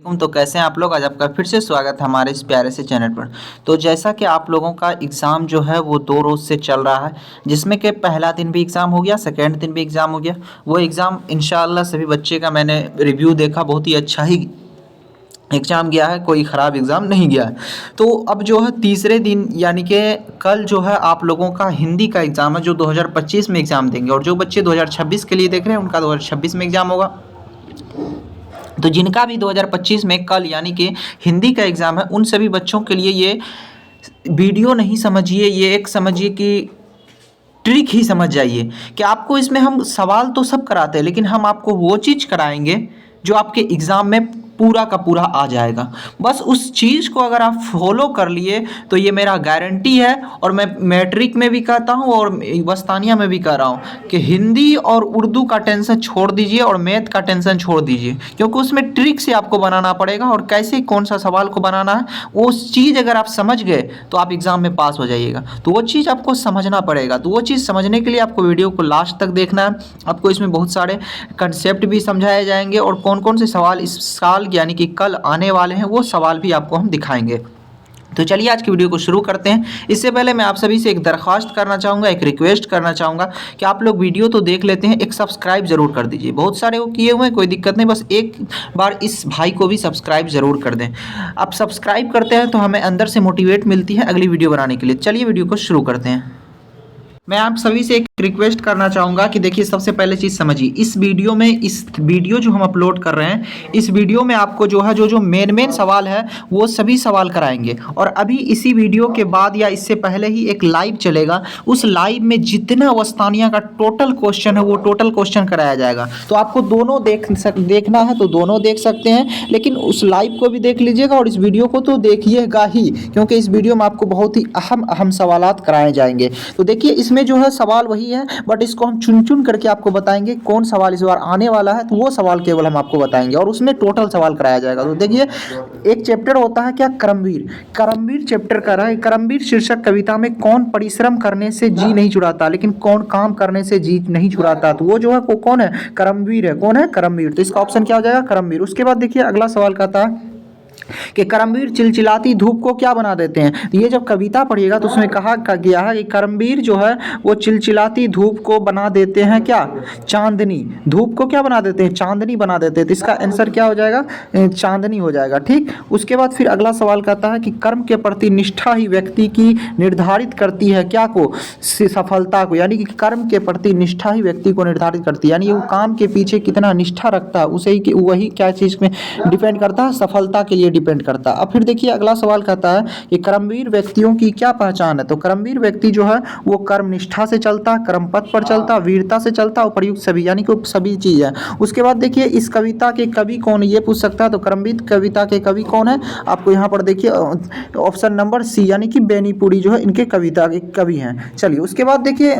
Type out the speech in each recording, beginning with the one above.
तो कैसे हैं आप लोग। आज आपका फिर से स्वागत है हमारे इस प्यारे से चैनल पर। तो जैसा कि आप लोगों का एग्ज़ाम जो है वो 2 रोज़ से चल रहा है, जिसमें कि पहला दिन भी एग्ज़ाम हो गया, सेकेंड दिन भी एग्ज़ाम हो गया। वो एग्ज़ाम इंशाअल्लाह सभी बच्चे का मैंने रिव्यू देखा, बहुत ही अच्छा ही एग्ज़ाम गया है, कोई ख़राब एग्ज़ाम नहीं गया है। तो अब जो है तीसरे दिन यानी कि कल जो है आप लोगों का हिंदी का एग्ज़ाम है, जो 2025 में एग्ज़ाम देंगे, और जो बच्चे 2026 के लिए देख रहे हैं उनका 2026 में एग्ज़ाम होगा। तो जिनका भी 2025 में कल यानी कि हिंदी का एग्ज़ाम है, उन सभी बच्चों के लिए ये वीडियो नहीं समझिए, ये एक समझिए कि ट्रिक ही समझ जाइए कि आपको इसमें हम सवाल तो सब कराते हैं, लेकिन हम आपको वो चीज़ कराएंगे जो आपके एग्ज़ाम में पूरा का पूरा आ जाएगा। बस उस चीज़ को अगर आप फॉलो कर लिए तो ये मेरा गारंटी है, और मैं मैट्रिक में भी कहता हूँ और वस्तानिया में भी कह रहा हूँ कि हिंदी और उर्दू का टेंशन छोड़ दीजिए और मैथ का टेंशन छोड़ दीजिए, क्योंकि उसमें ट्रिक से आपको बनाना पड़ेगा और कैसे कौन सा सवाल को बनाना है वो चीज़ अगर आप समझ गए तो आप एग्ज़ाम में पास हो जाइएगा। तो वो चीज़ आपको समझना पड़ेगा। तो वो चीज़ समझने के लिए आपको वीडियो को लास्ट तक देखना है। आपको इसमें बहुत सारे कंसेप्ट भी समझाए जाएंगे और कौन कौन से सवाल इस साल यानी कि कल आने वाले हैं वो सवाल भी आपको हम दिखाएंगे। तो चलिए आज की वीडियो को शुरू करते हैं। इससे पहले मैं आप सभी से एक दरख्वास्त करना चाहूँगा, एक रिक्वेस्ट करना चाहूँगा कि आप लोग वीडियो तो देख लेते हैं, एक सब्सक्राइब ज़रूर कर दीजिए। बहुत सारे वो किए हुए हैं, कोई दिक्कत नहीं, बस एक बार इस भाई को भी सब्सक्राइब ज़रूर कर दें। आप सब्सक्राइब करते हैं तो हमें अंदर से मोटिवेट मिलती है अगली वीडियो बनाने के लिए। चलिए वीडियो को शुरू करते हैं। मैं आप सभी से एक रिक्वेस्ट करना चाहूँगा कि देखिए, सबसे पहले चीज़ समझिए, इस वीडियो जो हम अपलोड कर रहे हैं, इस वीडियो में आपको जो है जो मेन सवाल है वो सभी सवाल कराएंगे। और अभी इसी वीडियो के बाद या इससे पहले ही एक लाइव चलेगा, उस लाइव में जितना वस्तानिया का टोटल क्वेश्चन है वो टोटल क्वेश्चन कराया जाएगा। तो आपको दोनों देखना है तो दोनों देख सकते हैं, लेकिन उस लाइव को भी देख लीजिएगा और इस वीडियो को तो देखिएगा ही, क्योंकि इस वीडियो में आपको बहुत ही अहम सवालात कराए जाएंगे। तो देखिए, इसमें जो है सवाल वही है, बट इसको हम चुन चुन करके आपको बताएंगे कौन सवाल इस बार आने वाला है, तो वो सवाल केवल हम आपको बताएंगे और उसमें टोटल सवाल कराया जाएगा। तो देखिए, एक चैप्टर होता है क्या, करमवीर चैप्टर का है। करमवीर शीर्षक कविता में कौन परिश्रम करने से जी नहीं चुराता लेकिन कौन काम करने से जी नहीं चुराता, तो वो जो है वो कौन है, करमवीर है। कौन है, करमवीर। तो इसका ऑप्शन क्या हो जाएगा, करमवीर। उसके बाद देखिए अगला सवाल कहता है कि करमवीर चिलचिलाती धूप को क्या बना देते हैं। तो ये जब कविता पढ़िएगा तो उसमें कहा गया है कि करमवीर जो है वो चिलचिलाती धूप को बना देते हैं क्या, चांदनी। धूप को क्या बना देते हैं, चांदनी बना देते हैं। तो इसका आंसर क्या हो जाएगा, चांदनी हो जाएगा। ठीक। उसके बाद फिर अगला सवाल कहता है कि कर्म के प्रति निष्ठा ही व्यक्ति की निर्धारित करती है क्या को, सफलता को। यानी कि कर्म के प्रति निष्ठा ही व्यक्ति को निर्धारित करती है, यानी वो काम के पीछे कितना निष्ठा रखता है उसे ही वही क्या चीज़ में डिपेंड करता है, सफलता के लिए डिपेंड करता है। अब फिर देखिए अगला सवाल कहता है कि कर्मवीर व्यक्तियों की क्या पहचान है। तो कर्मवीर व्यक्ति जो है वो कर्म निष्ठा से चलता, कर्म पथ पर चलता, वीरता से चलता, उपयुक्त सभी, यानी कि सभी चीज़ है। उसके बाद देखिए इस कविता के कवि कौन, ये पूछ सकता है। तो कर्मवीर कविता के कवि कौन है, आपको यहाँ पर देखिए ऑप्शन नंबर सी यानी कि बेनीपुरी जो है इनके कविता के कवि हैं। चलिए उसके बाद देखिए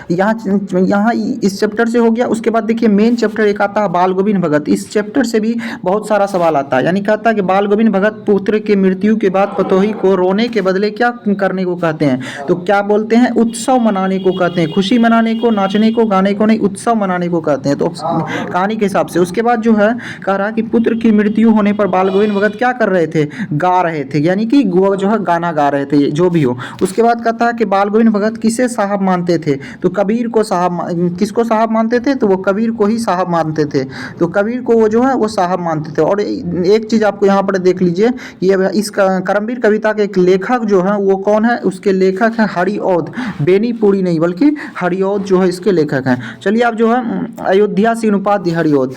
यहाँ इस चैप्टर से हो गया। उसके बाद देखिए मेन चैप्टर एक आता है बाल गोविंद भगत। इस चैप्टर से भी बहुत सारा सवाल आता है, यानी कहता है कि बाल गोविंद भगत पुत्र के मृत्यु के बाद पतोही को रोने के बदले क्या करने को कहते हैं। तो क्या बोलते हैं, उत्सव मनाने को कहते हैं, खुशी मनाने को, नाचने को, गाने को नहीं, उत्सव मनाने को कहते हैं। तो कहानी के हिसाब से। उसके बाद जो है कह रहा है कि पुत्र की मृत्यु होने पर बाल गोविंद भगत क्या कर रहे थे, गा रहे थे, यानी कि वो जो है गाना गा रहे थे, जो भी हो। उसके बाद कहता है कि बाल गोविंद भगत किसे साहब मानते थे। तो कबीर को साहब, किसको साहब मानते थे, तो वो कबीर को ही साहब मानते थे। तो कबीर को वो जो है वो साहब मानते थे। और एक चीज़ आपको यहाँ पर देख लीजिए, ये इस करमवीर कविता के एक लेखक जो है वो कौन है, उसके लेखक हैं हरिऔध, बेनीपुरी नहीं बल्कि हरिऔध जो है इसके लेखक हैं। चलिए आप जो है अयोध्या सीन उपाध्याय हरिऔध।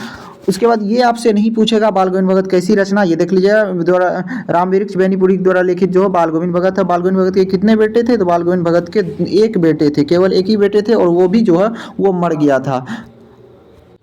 उसके बाद ये आपसे नहीं पूछेगा बाल गोविंद भगत कैसी रचना, ये देख लीजिए द्वारा राम वृक्ष बेनीपुरी द्वारा लिखित जो बाल गोविंद भगत है। बाल गोविंद भगत के कितने बेटे थे, तो बाल गोविंद भगत के एक बेटे थे, केवल एक ही बेटे थे, और वो भी जो है वो मर गया था।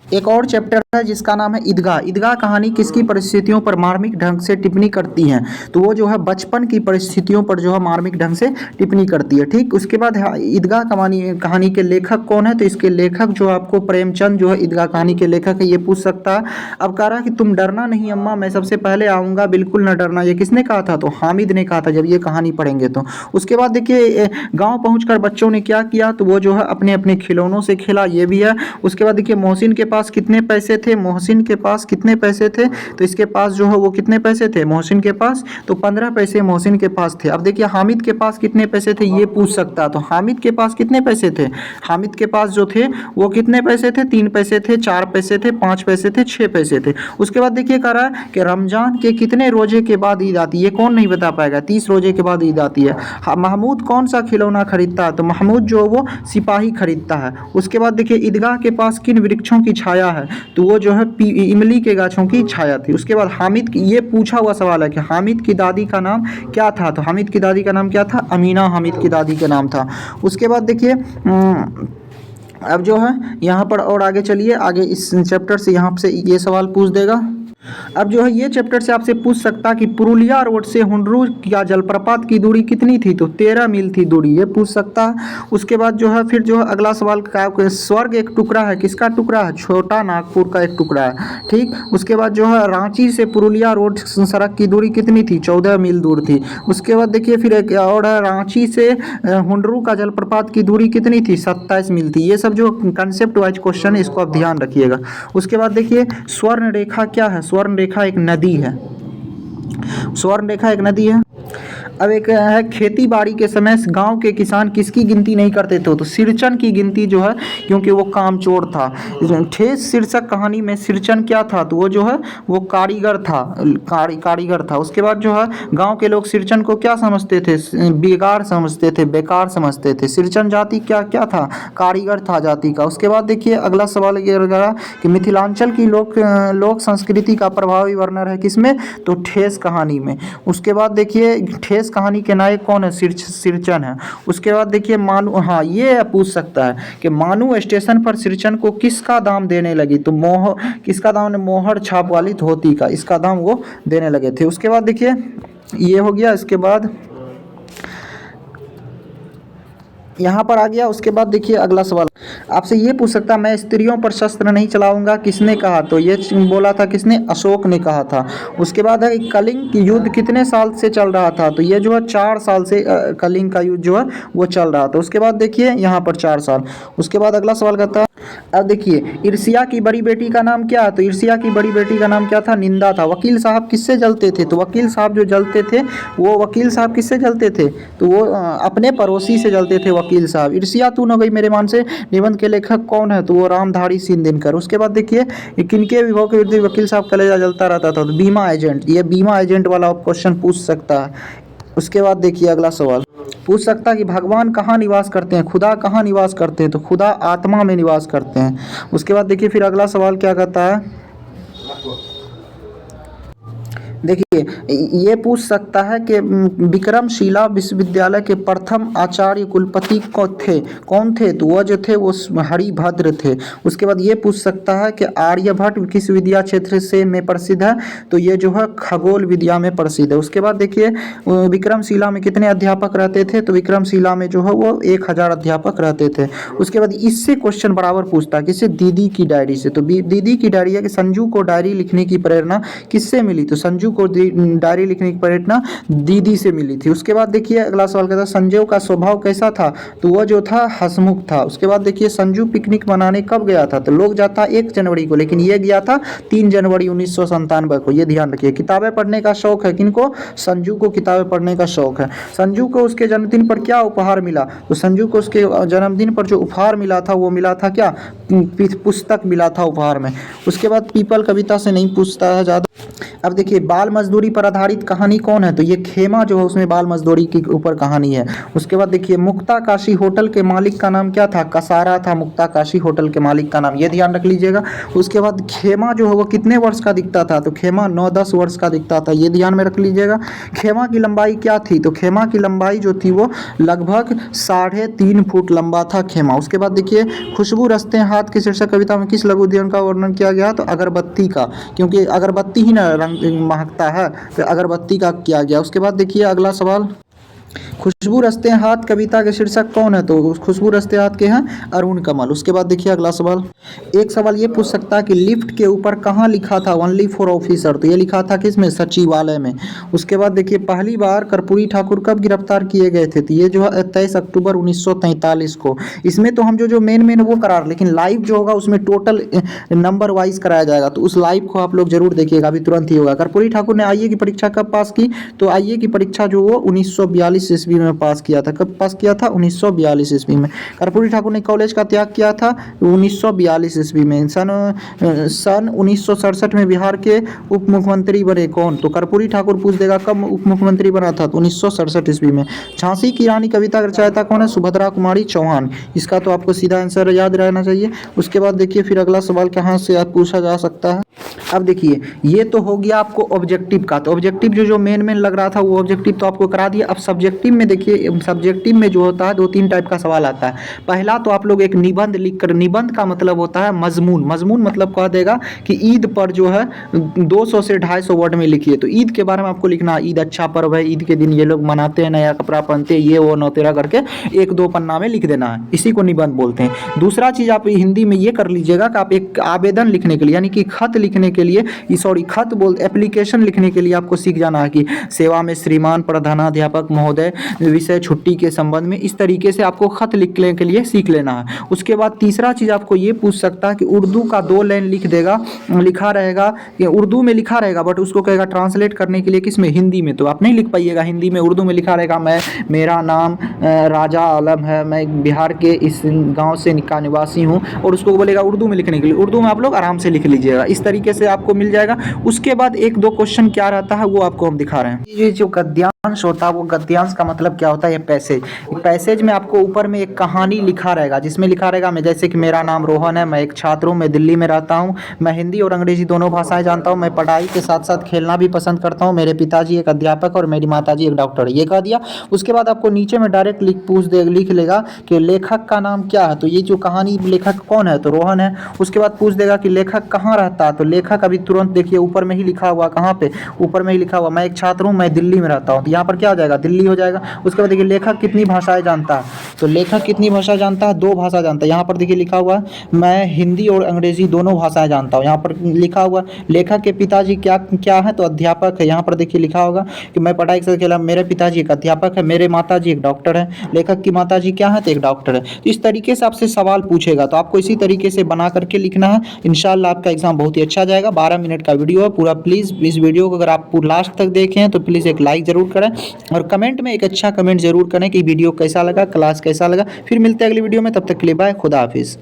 एक और चैप्टर है जिसका नाम है ईदगाह। ईदगाह कहानी किसकी परिस्थितियों पर मार्मिक ढंग से टिप्पणी करती है, तो वो जो है बचपन की परिस्थितियों पर जो है मार्मिक ढंग से टिप्पणी करती है। ठीक। उसके बाद ईदगाह कहानी के लेखक कौन है, तो इसके लेखक जो आपको प्रेमचंद जो है ईदगाह कहानी के लेखक है, ये पूछ सकता है। अब कह रहा है कि तुम डरना नहीं अम्मा, मैं सबसे पहले आऊँगा, बिल्कुल न डरना, ये किसने कहा था, तो हामिद ने कहा था, जब ये कहानी पढ़ेंगे तो। उसके बाद देखिए गाँव पहुँच बच्चों ने क्या किया, तो वो जो है अपने अपने खिलौनों से खेला, ये भी है। उसके बाद देखिए मोहसिन के पास पास कितने पैसे थे, मोहसिन के पास कितने पैसे थे, तो इसके पास जो है वो कितने पैसे थे मोहसिन के पास, तो 15 पैसे मोहसिन के पास थे। अब देखिए हामिद के पास कितने पैसे थे ये पूछ सकता, तो हामिद के पास कितने पैसे थे, हामिद के पास जो थे वो कितने पैसे थे, 3 पैसे थे, 4 पैसे थे, 5 पैसे थे, 6 पैसे थे। उसके बाद देखिए कह रहा है कि रमजान के कितने रोजे के बाद ईद आती है, ये कौन नहीं बता पाएगा, 30 रोजे के बाद ईद आती है। महमूद कौन सा खिलौना खरीदता है, तो महमूद जो वो सिपाही खरीदता है। उसके बाद देखिए ईदगाह के पास किन वृक्षों की छाया है, तो वो जो है इमली के गाछों की छाया थी। उसके बाद हामिद ये पूछा हुआ सवाल है कि हामिद की दादी का नाम क्या था, तो हामिद की दादी का नाम क्या था, अमीना हामिद की दादी का नाम था। उसके बाद देखिए अब जो है यहाँ पर और आगे चलिए, आगे इस चैप्टर से यहाँ से ये सवाल पूछ देगा। अब जो है ये चैप्टर से आपसे पूछ सकता कि पुरुलिया रोड से हुंडरू या जलप्रपात की दूरी कितनी थी, तो 13 मील थी दूरी, ये पूछ सकता है। उसके बाद जो है फिर जो है अगला सवाल का स्वर्ग एक टुकड़ा है, किसका टुकड़ा है, छोटा नागपुर का एक टुकड़ा है, ठीक। उसके बाद जो है रांची से पुरुलिया रोड सड़क की दूरी कितनी थी, 14 मील दूर थी। उसके बाद देखिए फिर एक और है, रांची से हुंडरू का जलप्रपात की दूरी कितनी थी, 27 मील थी। ये सब जो कंसेप्ट वाइज क्वेश्चन है इसको आप ध्यान रखिएगा। उसके बाद देखिए स्वर्ण रेखा क्या है, स्वर्ण रेखा एक नदी है, स्वर्ण रेखा एक नदी है। अब एक है खेती बाड़ी के समय गांव के किसान किसकी गिनती नहीं करते थे, तो सिरचन की गिनती जो है, क्योंकि वो कामचोर था। ठेस शीर्षक कहानी में सिरचन क्या था, तो वो जो है वो कारीगर था, कारीगर था। उसके बाद जो है गांव के लोग सिरचन को क्या समझते थे, बेकार समझते थे, बेकार समझते थे। सिरचन जाति क्या क्या था, कारीगर था जाति का। उसके बाद देखिए अगला सवाल ये रहेगा कि मिथिलांचल की लोक संस्कृति का प्रभावी वर्णन है किसमें, तो ठेस कहानी में। उसके बाद देखिए ठेस कहानी के नायक कौन है, सिरचन है। उसके बाद देखिए मानू, हाँ ये पूछ सकता है कि मानू स्टेशन पर सिरचन को किसका दाम देने लगी, तो किसका दाम, मोहर छाप वाली धोती का, इसका दाम वो देने लगे थे। उसके बाद देखिए ये हो गया। इसके बाद यहाँ पर आ गया। उसके बाद देखिए अगला सवाल आपसे ये पूछ सकता, मैं स्त्रियों पर शस्त्र नहीं चलाऊंगा किसने कहा, तो ये बोला था किसने, अशोक ने कहा था। उसके बाद है कलिंग युद्ध कितने साल से चल रहा था, तो ये जो है 4 साल से कलिंग का युद्ध जो है वो चल रहा था। उसके बाद देखिए यहाँ पर 4 साल। उसके बाद अगला सवाल कहता है, अब देखिए ईर्ष्या की बड़ी बेटी का नाम क्या है, तो ईर्ष्या की बड़ी बेटी का नाम क्या था, निंदा था। वकील साहब किससे जलते थे, तो वकील साहब जो जलते थे वो वकील साहब किससे जलते थे, तो वो अपने पड़ोसी से जलते थे वकील साहब। ईर्ष्या तून हो गई मेरे मान से। निबंध के लेखक कौन है, तो वो रामधारी सिंह दिनकर। उसके बाद देखिए किनके विभाग के विरुद्ध वकील साहब कलेजा जलता रहता था, तो बीमा एजेंट। ये बीमा एजेंट वाला क्वेश्चन पूछ सकता है। उसके बाद देखिए अगला सवाल पूछ सकता कि भगवान कहाँ निवास करते हैं, खुदा कहाँ निवास करते हैं, तो खुदा आत्मा में निवास करते हैं। उसके बाद देखिए फिर अगला सवाल क्या कहता है, देखिए ये पूछ सकता है कि विक्रमशिला विश्वविद्यालय के प्रथम आचार्य कुलपति कौन थे, तो वह जो थे वो हरिभद्र थे। उसके बाद ये पूछ सकता है कि आर्यभट्ट किस विद्या क्षेत्र से में प्रसिद्ध है, तो ये जो है खगोल विद्या में प्रसिद्ध है। उसके बाद देखिए विक्रमशिला में कितने अध्यापक रहते थे, तो विक्रमशिला में जो है वो 1000 अध्यापक रहते थे। उसके बाद इससे क्वेश्चन बराबर पूछता है किससे, दीदी की डायरी से। तो दीदी की डायरी है कि संजू को डायरी लिखने की प्रेरणा किससे मिली, तो संजू को डायरी लिखने की प्रेरणा दीदी से मिली थी। उसके बाद देखिए अगला सवाल कहता है संजय का स्वभाव कैसा था, तो वह जो था हंसमुख था। उसके बाद देखिए संजू पिकनिक मनाने कब गया था, तो लोग जाता 1 जनवरी को, लेकिन ये गया था 3 जनवरी 1997 को। ये ध्यान रखिए। किताबें पढ़ने का शौक है किनको, संजू को किताबें पढ़ने का शौक है। संजू को उसके जन्मदिन पर क्या उपहार मिला, तो संजू को उसके जन्मदिन पर जो उपहार मिला था वो मिला था क्या, पुस्तक मिला था उपहार में। उसके बाद पीपल कविता से नहीं पूछता है ज़्यादा। अब देखिए बाल मजदूरी पर आधारित कहानी कौन है, तो ये खेमा जो है उसमें बाल मजदूरी के ऊपर कहानी है। उसके बाद देखिए मुक्ता काशी होटल के मालिक का नाम क्या था, कसारा था मुक्ता काशी होटल के मालिक का नाम, ये ध्यान रख लीजिएगा। उसके बाद खेमा जो है वो कितने वर्ष का दिखता था, तो खेमा 9-10 वर्ष का दिखता था, ये ध्यान में रख लीजिएगा। खेमा की लंबाई क्या थी, तो खेमा की लंबाई जो थी वो लगभग 3.5 फुट लंबा था खेमा। उसके बाद देखिए खुशबू रचते हाथ की शीर्षक कविता में किस लघु उद्यान का वर्णन किया गया, तो अगरबत्ती का, क्योंकि अगरबत्ती ही ना रंग महकता है, तो अगरबत्ती का किया गया। उसके बाद देखिए अगला सवाल खुशबू रस्ते हाथ कविता के शीर्षक कौन है? तो खुशबू रस्ते हाथ के हैं अरुण कमल। उसके बाद देखिए अगला सवाल, एक सवाल ये पूछ सकता है कि लिफ्ट के ऊपर कहाँ लिखा था ओनली फॉर ऑफिसर? तो ये लिखा था किसमें? सचिवालय में। उसके बाद देखिए पहली बार कर्पूरी ठाकुर कब गिरफ्तार किए गए थे? तो ये जो है 23 अक्टूबर 1943 को। इसमें तो हम जो मेन वो करा रहे, लेकिन लाइव जो होगा उसमें टोटल नंबर वाइज कराया जाएगा, तो उस लाइव को आप लोग जरूर देखिएगा, अभी तुरंत ही होगा। कर्पूरी ठाकुर ने आईए की परीक्षा कब पास की? तो आईए की परीक्षा जो वो 1942 ईस्वी में पास किया था। कब पास किया था? 1942 ईस्वी में। कर्पूरी ठाकुर ने कॉलेज का त्याग किया था 1942 ईस्वी में। सन 1967 में बिहार के उप मुख्यमंत्री बने कौन? तो कर्पूरी ठाकुर पूछ देगा कब उप मुख्यमंत्री बना था? तो 1967 ईस्वी में। झांसी की रानी कविता का रचयिता कौन है? सुभद्रा कुमारी चौहान। इसका तो आपको सीधा आंसर याद रहना चाहिए। उसके बाद देखिए फिर अगला सवाल कहाँ से आप पूछा जा सकता है। अब देखिए ये तो हो गया आपको ऑब्जेक्टिव का, तो ऑब्जेक्टिव जो मेन लग रहा था वो ऑब्जेक्टिव तो आपको करा दिया। अब सब्जेक्टिव में देखिए, सब्जेक्टिव में जो होता है 2-3 टाइप का सवाल आता है। पहला तो आप लोग एक निबंध लिख कर, निबंध का मतलब होता है मजमून। मजमून मतलब कह देगा कि ईद पर जो है 200 से 250 वर्ड में लिखिए। तो ईद के बारे में आपको लिखना, ईद अच्छा पर्व है, ईद के दिन ये लोग मनाते हैं, नया कपड़ा पहनते हैं, ये वो नौतेरा करके 1-2 पन्ना में लिख देना है, इसी को निबंध बोलते हैं। दूसरा चीज़ आप हिंदी में ये कर लीजिएगा कि आप एक आवेदन लिखने के लिए, यानी कि खत लिखने के लिए, खत बोल एप्लीकेशन लिखने के लिए आपको सीख जाना है कि सेवा में श्रीमान प्रधानाध्यापक महोदय विषय छुट्टी के संबंध में, इस तरीके से आपको खत लिखने के लिए सीख लेना है। उसके बाद तीसरा चीज़ आपको ये पूछ सकता है कि उर्दू का 2 लाइन लिख देगा, लिखा रहेगा, ये उर्दू में लिखा रहेगा बट उसको कहेगा ट्रांसलेट करने के लिए किस में? हिंदी में। तो आप नहीं लिख पाइएगा हिंदी में, उर्दू में लिखा रहेगा मेरा नाम राजा आलम है, मैं बिहार के इस गाँव से का निवासी हूँ, और उसको बोलेगा उर्दू में लिखने के लिए, उर्दू में आप लोग आराम से लिख लीजिएगा। इस तरीके से आपको मिल जाएगा। उसके बाद 1-2 क्वेश्चन क्या रहता है वो आपको हम दिखा रहे हैं। ये जो गद्यांश होता है, वो गद्यांश का मतलब क्या होता है? ये पैसेज। पैसेज में आपको ऊपर में एक कहानी लिखा रहेगा, जिसमें लिखा रहेगा मैं, जैसे कि मेरा नाम रोहन है, मैं एक छात्र हूँ, मैं दिल्ली में रहता हूँ, मैं हिंदी और अंग्रेजी दोनों भाषाएं जानता हूँ, मैं पढ़ाई के साथ साथ खेलना भी पसंद करता हूँ, मेरे पिताजी एक अध्यापक और मेरी माताजी एक डॉक्टर है, ये कह दिया। उसके बाद आपको नीचे में डायरेक्ट लिख लेगा कि लेखक का नाम क्या है। तो ये जो कहानी लेखक कौन है? तो रोहन है। उसके बाद पूछ देगा कि लेखक कहाँ रहता है? तो लेखक अभी तुरंत देखिए ऊपर में ही लिखा हुआ, कहाँ पे? ऊपर में ही लिखा हुआ, मैं एक छात्र हूँ, मैं दिल्ली में रहता हूँ। तो यहाँ पर क्या हो जाएगा? दिल्ली हो जाएगा। उसके बाद देखिए लेखक कितनी भाषाएं जानता है? तो लेखक कितनी भाषा जानता है? 2 भाषा जानता है। यहाँ पर देखिए लिखा हुआ है मैं हिंदी और अंग्रेजी दोनों भाषाएं जानता हूँ। यहाँ पर लिखा हुआ लेखक के पिताजी क्या है? तो अध्यापक है। यहाँ पर देखिए लिखा होगा कि मैं पढ़ाई के साथ खेला, मेरे पिताजी एक अध्यापक है, मेरे माताजी एक डॉक्टर है, लेखक की माताजी क्या है? तो एक डॉक्टर है। तो इस तरीके से आपसे सवाल पूछेगा, तो आपको इसी तरीके से बना करके लिखना है। इंशाल्लाह आपका एग्जाम बहुत ही अच्छा जाएगा। 12 मिनट का वीडियो है पूरा। प्लीज़ इस वीडियो को अगर आप लास्ट तक देखें तो प्लीज़ एक लाइक ज़रूर करें, और कमेंट में एक अच्छा कमेंट ज़रूर करें कि वीडियो कैसा लगा, क्लास कैसा लगा। फिर मिलते हैं अगली वीडियो में, तब तक के लिए बाय, खुदा हाफिज़।